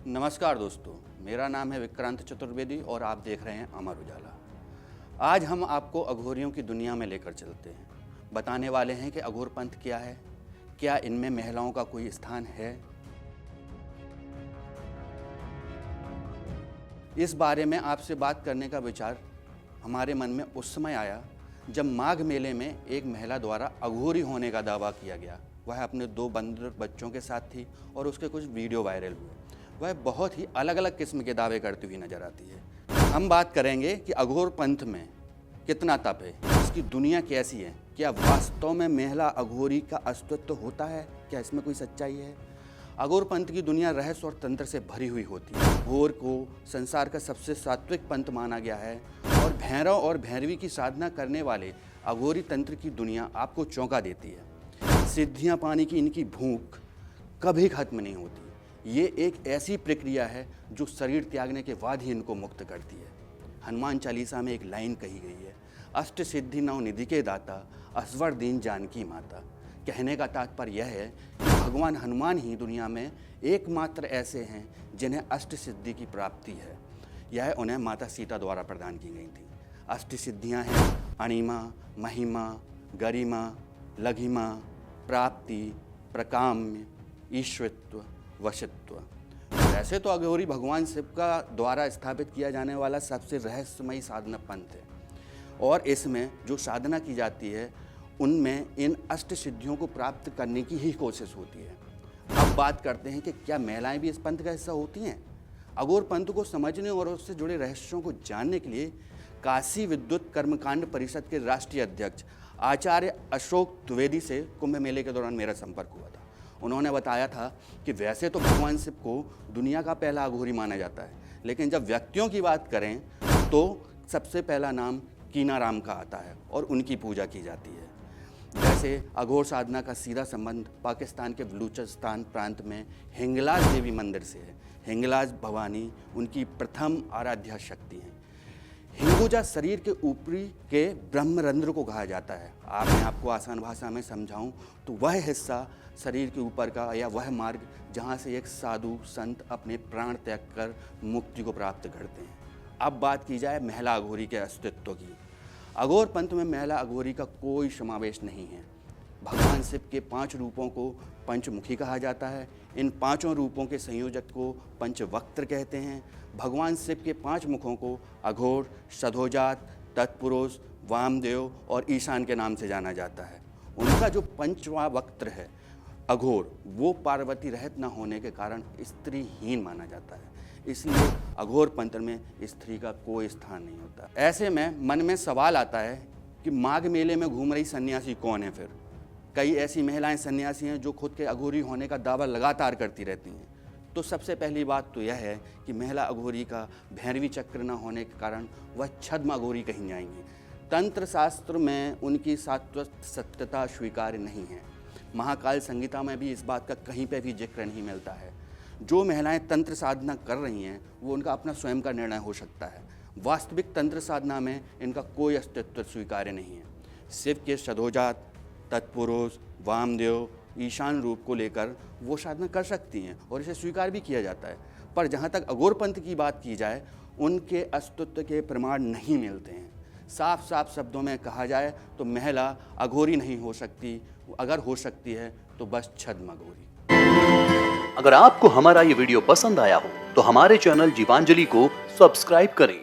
नमस्कार दोस्तों, मेरा नाम है विक्रांत चतुर्वेदी और आप देख रहे हैं अमर उजाला। आज हम आपको अघोरियों की दुनिया में लेकर चलते हैं। बताने वाले हैं कि अघोर पंथ क्या है, क्या इनमें महिलाओं का कोई स्थान है। इस बारे में आपसे बात करने का विचार हमारे मन में उस समय आया जब माघ मेले में एक महिला द्वारा अघोरी होने का दावा किया गया। वह अपने 2 बंदर बच्चों के साथ थी और उसके कुछ वीडियो वायरल हुए। वह बहुत ही अलग अलग किस्म के दावे करती हुई नजर आती है। हम बात करेंगे कि अघोर पंथ में कितना तप है, इसकी दुनिया कैसी है, क्या वास्तव में महिला अघोरी का अस्तित्व होता है, क्या इसमें कोई सच्चाई है। अघोर पंथ की दुनिया रहस्य और तंत्र से भरी हुई होती है। अघोर को संसार का सबसे सात्विक पंथ माना गया है और भैरव और भैरवी की साधना करने वाले अघोरी तंत्र की दुनिया आपको चौंका देती है। सिद्धियां पाने की इनकी भूख कभी खत्म नहीं होती। ये एक ऐसी प्रक्रिया है जो शरीर त्यागने के बाद ही इनको मुक्त करती है। हनुमान चालीसा में एक लाइन कही गई है, अष्ट सिद्धि नौ निधि के दाता, असवर दीन जानकी माता। कहने का तात्पर्य यह है कि भगवान हनुमान ही दुनिया में एकमात्र ऐसे हैं जिन्हें अष्ट सिद्धि की प्राप्ति है। यह उन्हें माता सीता द्वारा प्रदान की गई थी। अष्ट सिद्धियाँ हैं अणिमा, महिमा, गरिमा, लघिमा, प्राप्ति, प्रकाम्य, ईश्वरत्व, वशित्व। वैसे तो अघोरी भगवान शिव का द्वारा स्थापित किया जाने वाला सबसे रहस्यमयी साधना पंथ है और इसमें जो साधना की जाती है उनमें इन अष्ट सिद्धियों को प्राप्त करने की ही कोशिश होती है। अब बात करते हैं कि क्या महिलाएं भी इस पंथ का हिस्सा होती हैं। अघोर पंथ को समझने और उससे जुड़े रहस्यों को जानने के लिए काशी विद्युत कर्मकांड परिषद के राष्ट्रीय अध्यक्ष आचार्य अशोक द्विवेदी से कुंभ मेले के दौरान मेरा संपर्क हुआ था। उन्होंने बताया था कि वैसे तो भगवान शिव को दुनिया का पहला अघोरी माना जाता है, लेकिन जब व्यक्तियों की बात करें तो सबसे पहला नाम कीनाराम का आता है और उनकी पूजा की जाती है। वैसे अघोर साधना का सीधा संबंध पाकिस्तान के बलूचिस्तान प्रांत में हिंगलाज देवी मंदिर से है। हिंगलाज भवानी उनकी प्रथम आराध्या शक्ति हैं। हिंगुजा शरीर के ऊपरी के ब्रह्मरंध्र को कहा जाता है। मैं आपको आसान भाषा में समझाऊं तो वह हिस्सा शरीर के ऊपर का या वह मार्ग जहां से एक साधु संत अपने प्राण त्याग कर मुक्ति को प्राप्त करते हैं। अब बात की जाए महिला अघोरी के अस्तित्व की। अघोर पंथ में महिला अघोरी का कोई समावेश नहीं है। भगवान शिव के 5 रूपों को पंचमुखी कहा जाता है। इन 5 रूपों के संयोजक को पंचवक्त्र कहते हैं। भगवान शिव के 5 मुखों को अघोर, सधोजात, तत्पुरुष, वामदेव और ईशान के नाम से जाना जाता है। उनका जो 5वां वक्त्र है अघोर, वो पार्वती रहित न होने के कारण स्त्रीहीन माना जाता है। इसलिए अघोर पंथ में स्त्री का कोई स्थान नहीं होता। ऐसे में मन में सवाल आता है कि माघ मेले में घूम रही सन्यासी कौन है। फिर कई ऐसी महिलाएं सन्यासी हैं जो खुद के अघोरी होने का दावा लगातार करती रहती हैं। तो सबसे पहली बात तो यह है कि महिला अघोरी का भैरवी चक्र न होने के कारण वह छद्म अघोरी कहीं जाएंगी। तंत्र शास्त्र में उनकी सात्विक सत्यता स्वीकार्य नहीं है। महाकाल संहिता में भी इस बात का कहीं पे भी जिक्र नहीं मिलता है। जो महिलाएं तंत्र साधना कर रही हैं वो उनका अपना स्वयं का निर्णय हो सकता है। वास्तविक तंत्र साधना में इनका कोई अस्तित्व स्वीकार्य नहीं है। शिव के सधोजात, तत्पुरुष, वामदेव, ईशान रूप को लेकर वो साधना कर सकती हैं और इसे स्वीकार भी किया जाता है। पर जहाँ तक अघोर पंथ की बात की जाए उनके अस्तित्व के प्रमाण नहीं मिलते हैं। साफ साफ शब्दों में कहा जाए तो महिला अघोरी नहीं हो सकती, अगर हो सकती है तो बस छद्म अघोरी। अगर आपको हमारा ये वीडियो पसंद आया हो तो हमारे चैनल जीवांजलि को सब्सक्राइब करें